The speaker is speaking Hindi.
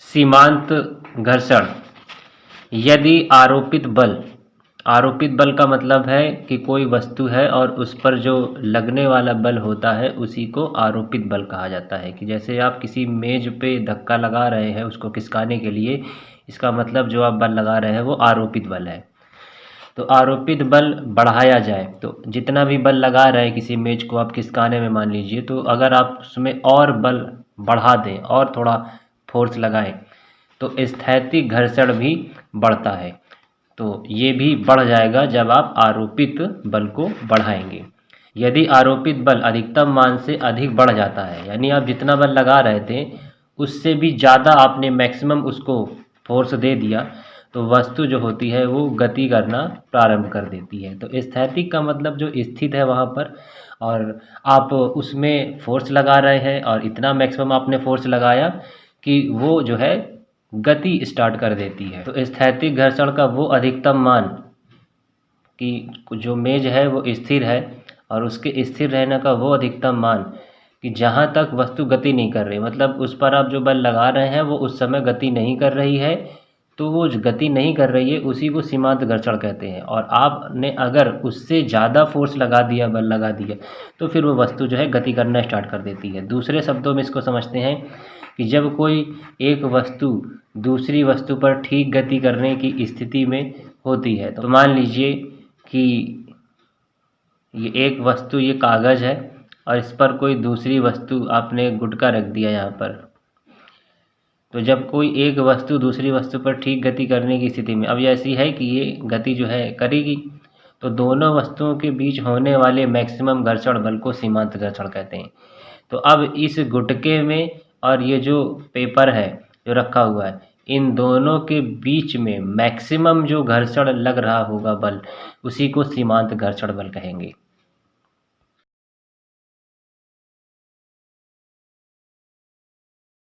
सीमांत घर्षण। यदि आरोपित बल का मतलब है कि कोई वस्तु है और उस पर जो लगने वाला बल होता है उसी को आरोपित बल कहा जाता है। कि जैसे आप किसी मेज पे धक्का लगा रहे हैं उसको खिसकाने के लिए, इसका मतलब जो आप बल लगा रहे हैं वो आरोपित बल है। तो आरोपित बल बढ़ाया जाए तो जितना भी बल लगा रहे हैं किसी मेज को आप खिसकाने में मान लीजिए, तो अगर आप उसमें और बल बढ़ा दें और थोड़ा फोर्स लगाएं तो स्थैतिक घर्षण भी बढ़ता है। तो ये भी बढ़ जाएगा जब आप आरोपित बल को बढ़ाएंगे। यदि आरोपित बल अधिकतम मान से अधिक बढ़ जाता है, यानी आप जितना बल लगा रहे थे उससे भी ज़्यादा आपने मैक्सिमम उसको फोर्स दे दिया, तो वस्तु जो होती है वो गति करना प्रारंभ कर देती है। तो स्थैतिक का मतलब जो स्थित है वहाँ पर, और आप उसमें फोर्स लगा रहे हैं और इतना मैक्सिमम आपने फोर्स लगाया कि वो जो है गति स्टार्ट कर देती है। तो स्थैतिक घर्षण का वो अधिकतम मान कि जो मेज है वो स्थिर है और उसके स्थिर रहने का वो अधिकतम मान कि जहाँ तक वस्तु गति नहीं कर रही, मतलब उस पर आप जो बल लगा रहे हैं वो उस समय गति नहीं कर रही है, तो वो जो गति नहीं कर रही है उसी को सीमांत घर्षण कहते हैं। और आपने अगर उससे ज़्यादा फोर्स लगा दिया, बल लगा दिया, तो फिर वो वस्तु जो है गति करना स्टार्ट कर देती है। दूसरे शब्दों में इसको समझते हैं कि जब कोई एक वस्तु दूसरी वस्तु पर ठीक गति करने की स्थिति में होती है, तो मान लीजिए कि ये एक वस्तु, ये कागज़ है और इस पर कोई दूसरी वस्तु आपने गुटका रख दिया यहाँ पर। तो जब कोई एक वस्तु दूसरी वस्तु पर ठीक गति करने की स्थिति में, अब ऐसी है कि ये गति जो है करेगी, तो दोनों वस्तुओं के बीच होने वाले मैक्सिमम घर्षण बल को सीमांत घर्षण कहते हैं। तो अब इस गुटके में और ये जो पेपर है जो रखा हुआ है, इन दोनों के बीच में मैक्सिमम जो घर्षण लग रहा होगा बल, उसी को सीमांत घर्षण बल कहेंगे।